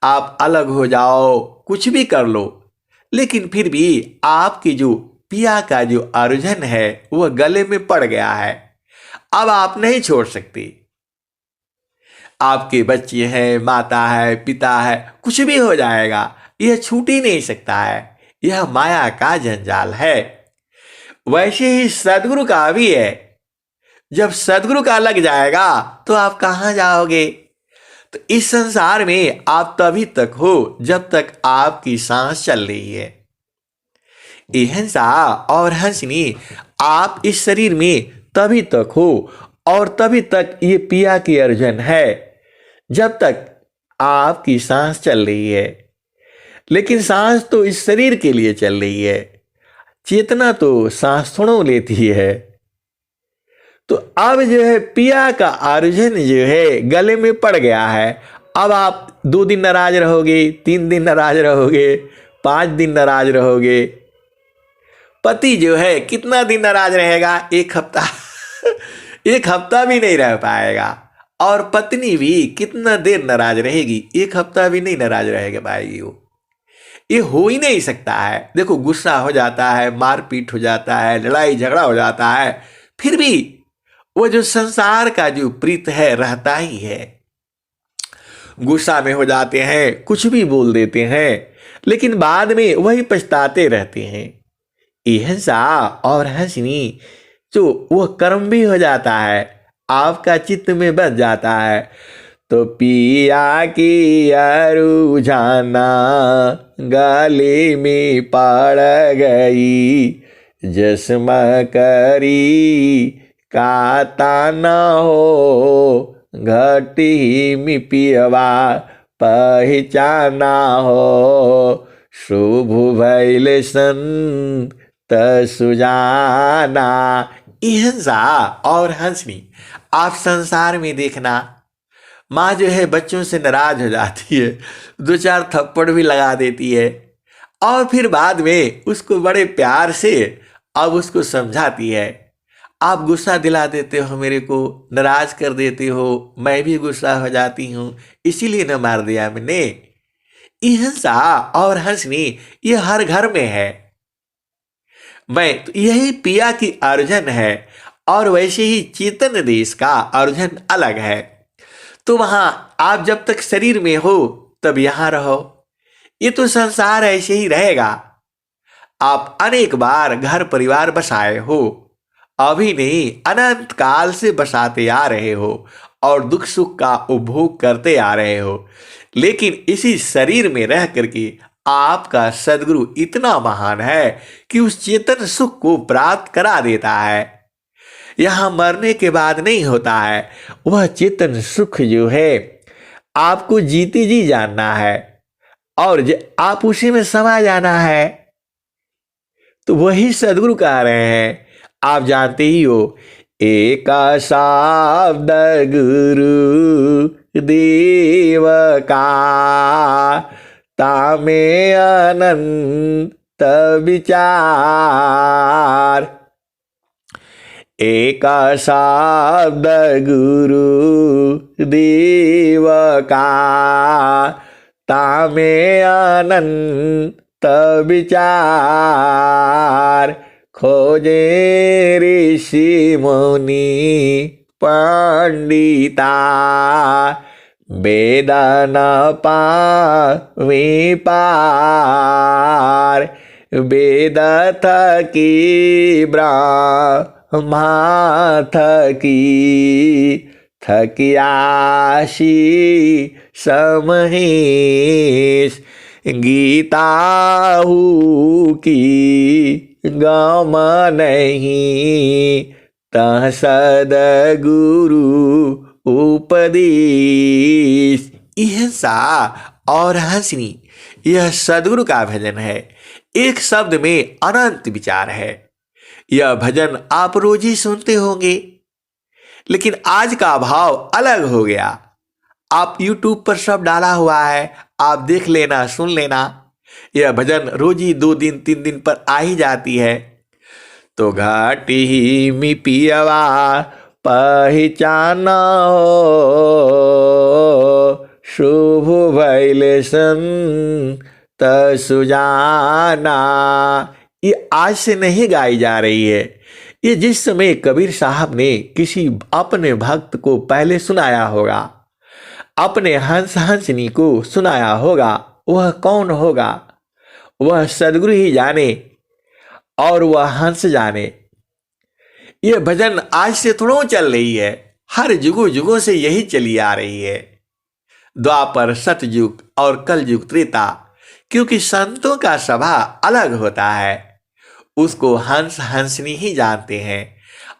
आप अलग हो जाओ, कुछ भी कर लो, लेकिन फिर भी आपकी जो पिया का जो अर्जन है वह गले में पड़ गया है, अब आप नहीं छोड़ सकते। आपके बच्चे हैं, माता है, पिता है, कुछ भी हो जाएगा, यह छूट ही नहीं सकता है। यह माया का जंजाल है। वैसे ही सदगुरु का भी है। जब सदगुरु का लग जाएगा तो आप कहां जाओगे? तो इस संसार में आप तभी तक हो जब तक आपकी सांस चल रही है। अहिंसा और हंसनी, आप इस शरीर में तभी तक हो और तभी तक ये पिया की अर्जन है जब तक आपकी सांस चल रही है। लेकिन सांस तो इस शरीर के लिए चल रही है, चेतना तो सांस थोड़ो लेती है। तो अब जो है पिया का अर्जुन जो है गले में पड़ गया है। अब आप 2 दिन नाराज रहोगे, 3 दिन नाराज रहोगे, 5 दिन नाराज रहोगे। पति जो है कितना दिन नाराज रहेगा? 1 हफ्ता। 1 हफ्ता भी नहीं रह पाएगा। और पत्नी भी कितना देर नाराज रहेगी? 1 हफ्ता भी नहीं नाराज रहेगा पाएगी वो। ये हो ही नहीं सकता है। देखो, गुस्सा हो जाता है, मारपीट हो जाता है, लड़ाई झगड़ा हो जाता है, फिर भी वो जो संसार का जो प्रीत है रहता ही है। गुस्सा में हो जाते हैं, कुछ भी बोल देते हैं, लेकिन बाद में वही पछताते रहते हैं। अहिंसा और हंसनी जो वह कर्म भी हो जाता है, आपका चित्त में बस जाता है। तो पिया की अरुझाना गले में पड़ गई, जस्म करी काता न हो, घटी में पियवा पहचाना हो, शुभ भैल संत सुजाना। अहिंसा और हंसनी, आप संसार में देखना, माँ जो है बच्चों से नाराज हो जाती है, 2-4 थप्पड़ भी लगा देती है, और फिर बाद में उसको बड़े प्यार से अब उसको समझाती है। आप गुस्सा दिला देते हो मेरे को, नाराज कर देते हो, मैं भी गुस्सा हो जाती हूँ, इसीलिए न मार दिया मैंने। अहिंसा और हंसनी ये हर घर में है। मैं तो यही पिया की अर्जन है, और वैसे ही चेतन देश का अर्जन अलग है। तो वहां आप जब तक शरीर में हो तब यहां रहो। ये तो संसार ऐसे ही रहेगा। आप अनेक बार घर परिवार बसाए हो, अभी नहीं अनंत काल से बसाते आ रहे हो, और दुख सुख का उपभोग करते आ रहे हो। लेकिन इसी शरीर में रह करके आपका सदगुरु इतना महान है कि उस चेतन सुख को प्राप्त करा देता है। यहां मरने के बाद नहीं होता है, वह चेतन सुख जो है आपको जीते जी जानना है, और आप उसी में समा जाना है। तो वही सदगुरु कह रहे हैं, आप जानते ही हो, एक शब्द गुरु देव का, तामे अनंत विचार। एक शब्द गुरु देव का, तामे अनंत विचार। खोजे ऋषि मुनि पंडिता, वेद न पावे पार। वेद थकी ब्रह्मा थकी, थकियाशी समहेश। गीता की गम नहीं, तह सदगुरु उपदेश। अहिंसा और हंसनी यह सदगुरु का भजन है। एक शब्द में अनंत विचार है। यह भजन आप रोज ही सुनते होंगे, लेकिन आज का भाव अलग हो गया। आप YouTube पर सब डाला हुआ है, आप देख लेना, सुन लेना। यह भजन रोज ही 2 दिन 3 दिन पर आ ही जाती है। तो घाटी में पियवा पहचाना हो, शुभ भैल संत सुजाना। ये आज से नहीं गाई जा रही है। ये जिस समय कबीर साहब ने किसी अपने भक्त को पहले सुनाया होगा, अपने हंस हंसनी को सुनाया होगा, वह कौन होगा? वह सदगुरु ही जाने, और वह हंस जाने। यह भजन आज से थोड़ा चल रही है, हर जुगों जुगों से यही चली आ रही है। द्वापर, सतयुग और कलयुग, त्रेता, क्योंकि संतों का सभा अलग होता है। उसको हंस हंसनी ही जानते हैं।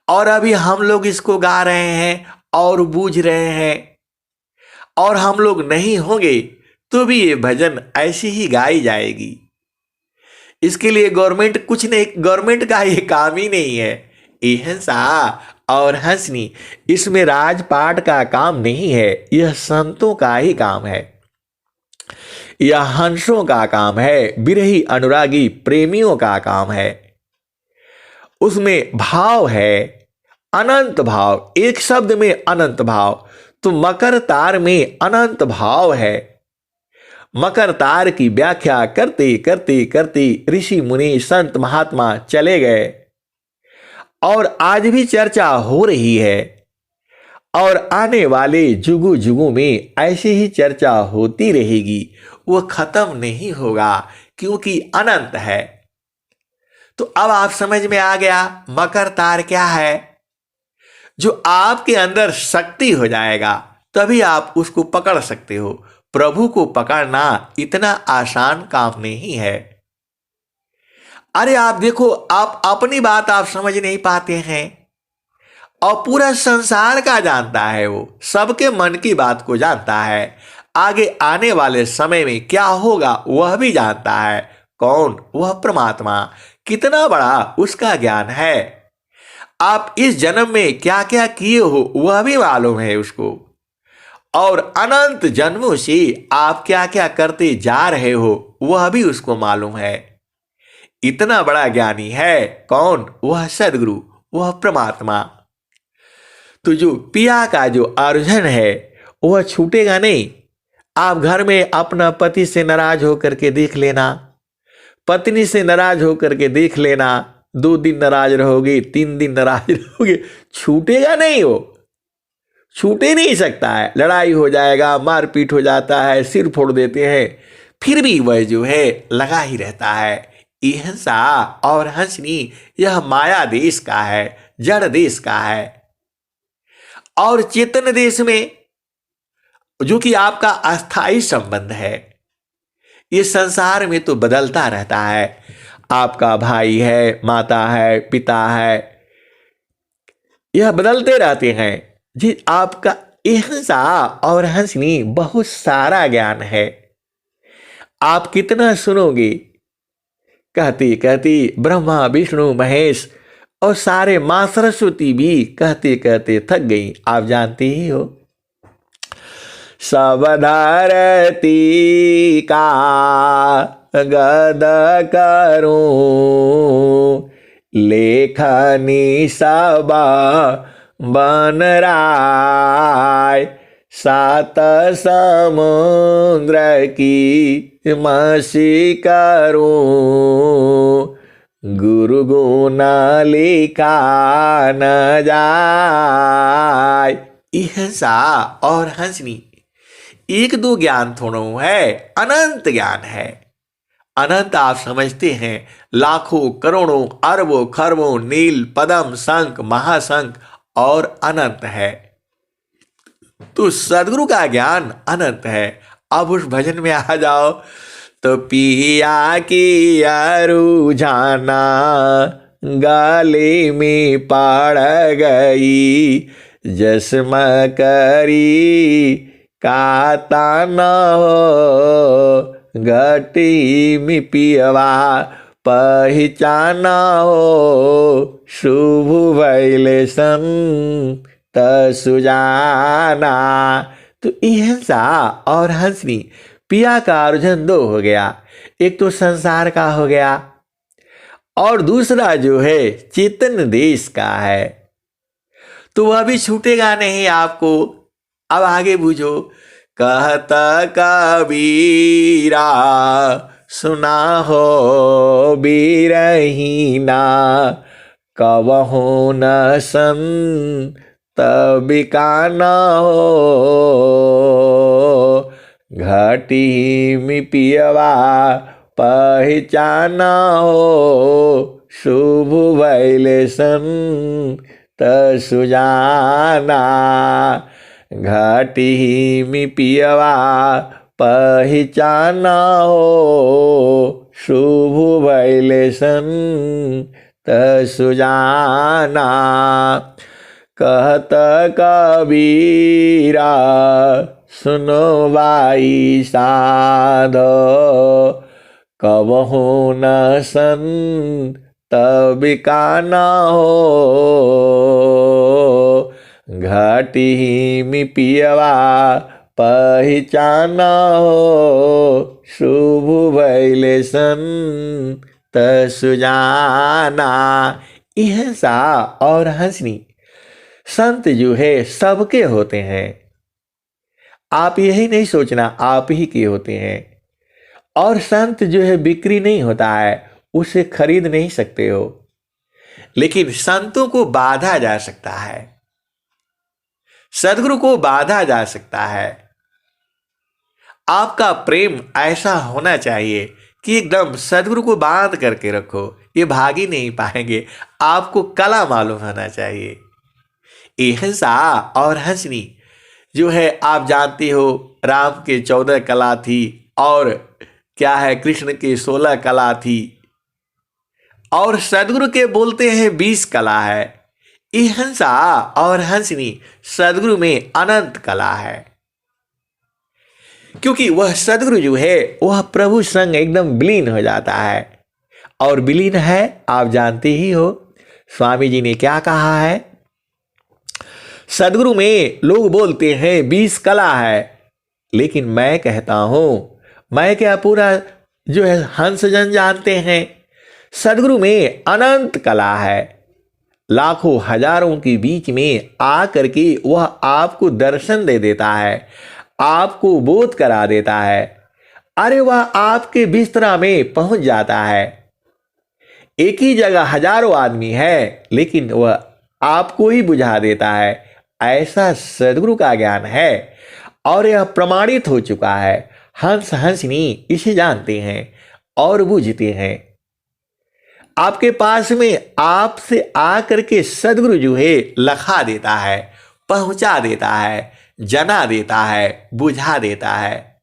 और अभी हम लोग इसको गा रहे हैं और बूझ रहे हैं, और हम लोग नहीं होंगे तो भी ये भजन ऐसी ही गाई जाएगी। इसके लिए गवर्नमेंट कुछ नहीं, गवर्नमेंट का ये काम ही नहीं है। ये हंसा और हंसनी, इसमें राजपाट का काम नहीं है, यह संतों का ही काम है, यह हंसों का काम है, विरही अनुरागी प्रेमियों का काम है। उसमें भाव है, अनंत भाव, एक शब्द में अनंत भाव। तो मकर तार में अनंत भाव है। मकर तार की व्याख्या करते करते करते ऋषि मुनि संत महात्मा चले गए, और आज भी चर्चा हो रही है, और आने वाले जुगु जुगु में ऐसी ही चर्चा होती रहेगी, वह खत्म नहीं होगा, क्योंकि अनंत है। तो अब आप समझ में आ गया मकर तार क्या है। जो आपके अंदर शक्ति हो जाएगा तभी आप उसको पकड़ सकते हो। प्रभु को पकड़ना इतना आसान काम नहीं है। अरे आप देखो, आप अपनी बात आप समझ नहीं पाते हैं, और पूरा संसार का जानता है, वो सबके मन की बात को जानता है, आगे आने वाले समय में क्या होगा वह भी जानता है। कौन? वह परमात्मा। कितना बड़ा उसका ज्ञान है। आप इस जन्म में क्या क्या किए हो वह भी मालूम है उसको, और अनंत जन्मों से आप क्या क्या करते जा रहे हो वह भी उसको मालूम है। इतना बड़ा ज्ञानी है। कौन? वह सदगुरु, वह परमात्मा। तो जो पिया का जो अर्जन है वह छूटेगा नहीं। आप घर में अपना पति से नाराज होकर के देख लेना, पत्नी से नाराज होकर के देख लेना, 2 दिन नाराज रहोगे, 3 दिन नाराज रहोगे, छूटेगा नहीं, वो छूटे नहीं सकता है। लड़ाई हो जाएगा, मारपीट हो जाता है, सिर फोड़ देते हैं, फिर भी वह जो है लगा ही रहता है। ये हंसा और हंसनी यह माया देश का है, जड़ देश का है। और चेतन देश में जो कि आपका अस्थाई संबंध है, ये संसार में तो बदलता रहता है। आपका भाई है, माता है, पिता है, यह बदलते रहते हैं जी। आपका हंसा और हंसनी बहुत सारा ज्ञान है। आप कितना सुनोगे? कहते कहते ब्रह्मा विष्णु महेश और सारे मां सरस्वती भी कहते कहते थक गई। आप जानते ही हो, सब धरती का गद करूं, लेखनी सब बन राय, 7 समुद्र की मसी करूं, गुरु गुण लिखा न जाय। हंसा और हंसनी 1-2 ज्ञान थोड़ा है, अनंत ज्ञान है। अनंत आप समझते हैं, लाखों करोड़ों अरबों खरबों नील पदम शंख महाशंख और अनंत है। तो सदगुरु का ज्ञान अनंत है। अब उस भजन में आ जाओ। तो पिया की रुझाना गले में पड़ गई, जस्म करी काता न हो, घटी में पियवा पहचाना हो, शुभ भैले संत सुजाना। तो हंसा और हंसनी पिया का अर्जन 2 हो गया। एक तो संसार का हो गया, और दूसरा जो है चेतन देश का है। तो वह भी छूटेगा नहीं आपको। अब आगे बूझो। कहता कबीरा सुना हो बीरहीना, कबहु न संत बिकाना हो, घटी में पियवा पहचाना हो, शुभ भैले संत सुजाना, घटी में पियवा पहचाना हो, शुभ भइले संत सुजाना। कहत कबीरा सुनो भाई साध, कबहु न संत बिकाना हो। घाटी में पियवा पहचाना हो, शुभ भइले संत सुजाना। यह सा और हंसनी संत जो है सबके होते हैं। आप यही नहीं सोचना आप ही के होते हैं। और संत जो है बिक्री नहीं होता है, उसे खरीद नहीं सकते हो, लेकिन संतों को बांधा जा सकता है, सदगुरु को बांधा जा सकता है। आपका प्रेम ऐसा होना चाहिए कि एकदम सदगुरु को बांध करके रखो, ये भाग ही नहीं पाएंगे। आपको कला मालूम होना चाहिए। हिंसा और हंसनी जो है आप जानते हो, राम के 14 कला थी और क्या है कृष्ण के 16 कला थी, और सदगुरु के बोलते हैं 20 कला है। हिंसा और हंसनी सदगुरु में अनंत कला है, क्योंकि वह सदगुरु जो है वह प्रभु संग एकदम विलीन हो जाता है। और विलीन है आप जानते ही हो, स्वामी जी ने क्या कहा है। सदगुरु में लोग बोलते हैं 20 कला है, लेकिन मैं कहता हूं, मैं क्या पूरा जो है हंस जन जानते हैं, सदगुरु में अनंत कला है। लाखों हजारों के बीच में आकर के वह आपको दर्शन दे देता है, आपको बोध करा देता है। अरे वह आपके बिस्तरा में पहुंच जाता है। एक ही जगह हजारों आदमी है, लेकिन वह आपको ही बुझा देता है। ऐसा सदगुरु का ज्ञान है और यह प्रमाणित हो चुका है। हंस हंसनी इसे जानते हैं और बूझते हैं। आपके पास में आपसे आकर के सदगुरु जो है लखा देता है, पहुंचा देता है, जना देता है, बुझा देता है।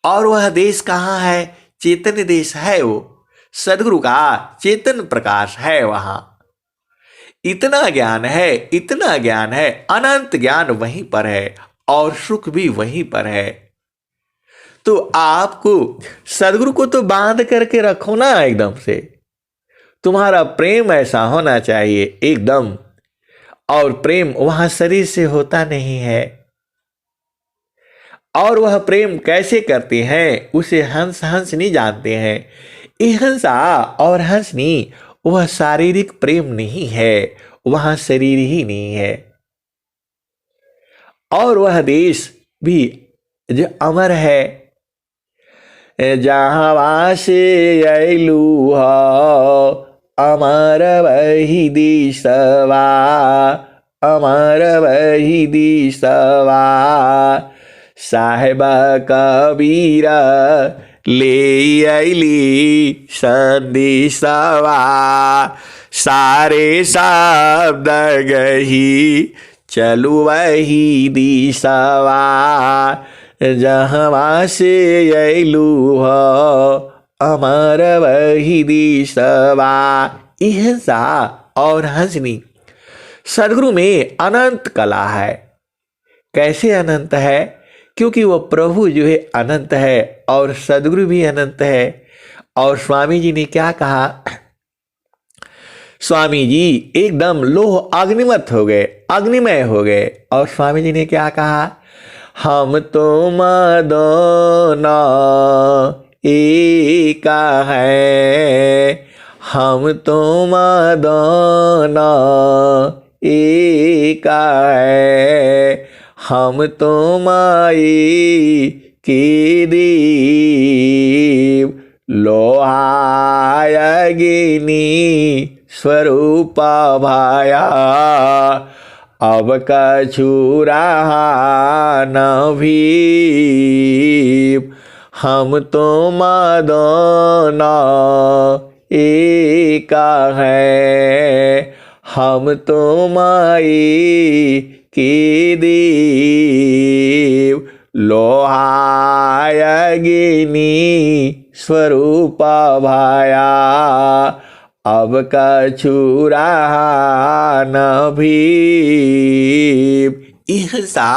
और वह देश कहाँ है? चेतन देश है। वो सदगुरु का चेतन प्रकाश है वहां। इतना ज्ञान है, इतना ज्ञान है, अनंत ज्ञान वहीं पर है और सुख भी वहीं पर है। तो आपको सदगुरु को तो बांध करके रखो ना एकदम से। तुम्हारा प्रेम ऐसा होना चाहिए एकदम, और प्रेम वहां शरीर से होता नहीं है। और वह प्रेम कैसे करते हैं उसे हंस हंसनी जानते हैं। ये हंसा और हंसनी वह शारीरिक प्रेम नहीं है, वहां शरीर ही नहीं है। और वह देश भी जो अमर है, जहाँ से अयलू हो अमर वही दिशवा, अमर वही दिशवा। साहेबा कबीरा ले अली संदेशवा, सारे शब्द गही चलू वही दिशवा। जहाँ से अयलू हो अमर वही दिशवा। हिंसा और हंसनी सदगुरु में अनंत कला है। कैसे अनंत है? क्योंकि वह प्रभु जो है अनंत है और सदगुरु भी अनंत है। और स्वामी जी ने क्या कहा? स्वामी जी एकदम लोह अग्निमत हो गए, अग्निमय हो गए। और स्वामी जी ने क्या कहा? हम तुम दोनों एक है, हम तुम दोनों एक है, हम तुम की दीप लोहाय अग्नि स्वरूप भाया। अब कछु रहा न भीप, हम तुम दोनों एक है, हम तुम की दीप लोहाय अग्नि स्वरूप भाया, अब कछु रहा न भी। हिंसा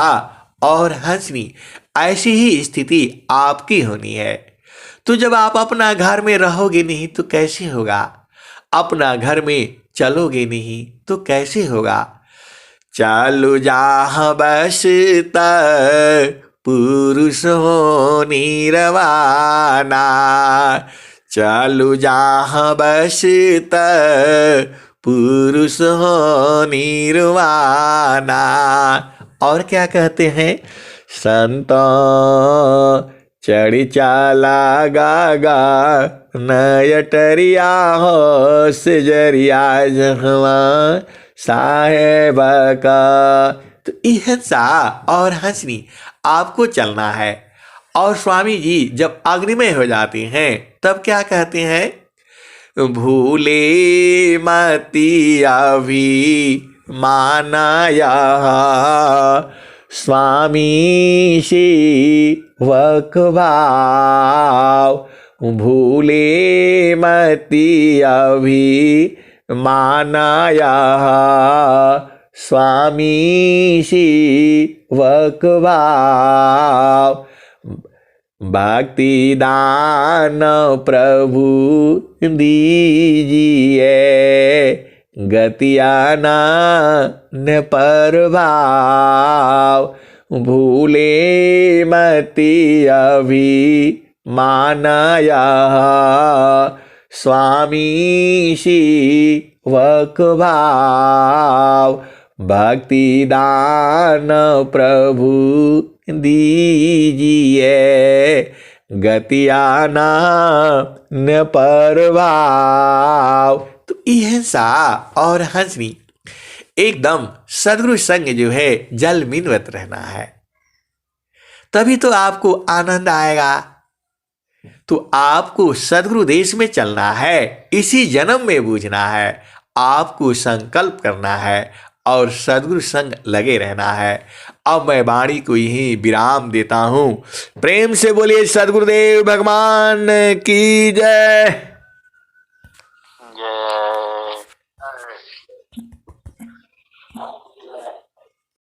और हंसनी, ऐसी ही स्थिति आपकी होनी है। तो जब आप अपना घर में रहोगे नहीं तो कैसे होगा, अपना घर में चलोगे नहीं तो कैसे होगा। चालू जहाँ बसता पुरुष हो निर्वाणा, चालू जहाँ बसता पुरुष हो निर्वाणा। और क्या कहते हैं, संत चढ़ी चाला गागा नयटरिया हो सजरिया जहवा साहेब का। तो हिंसा और हंसनी आपको चलना है। और स्वामी जी जब अग्निमय हो जाते हैं तब क्या कहते हैं, भूले मती अभी मानाया स्वामी शिवक भाव, भूले मती अभी मानाया स्वामी शिवक भाव। भक्ति दान प्रभु दीजिए, गतियाना न पर भाव, भूले मती अभी मानाया स्वामी शिवक भाव। भक्ति दान प्रभु दीजिए, गतियाना न पर भाव। तो हिंसा और हंसनी एकदम सद्गुरु संग जो है जल मिनवत रहना है, तभी तो आपको आनंद आएगा। तो आपको सद्गुरु देश में चलना है, इसी जन्म में बूझना है, आपको संकल्प करना है और सद्गुरु संग लगे रहना है। अब मैं वाणी को यही विराम देता हूं। प्रेम से बोलिए सद्गुरुदेव भगवान की जय। जय।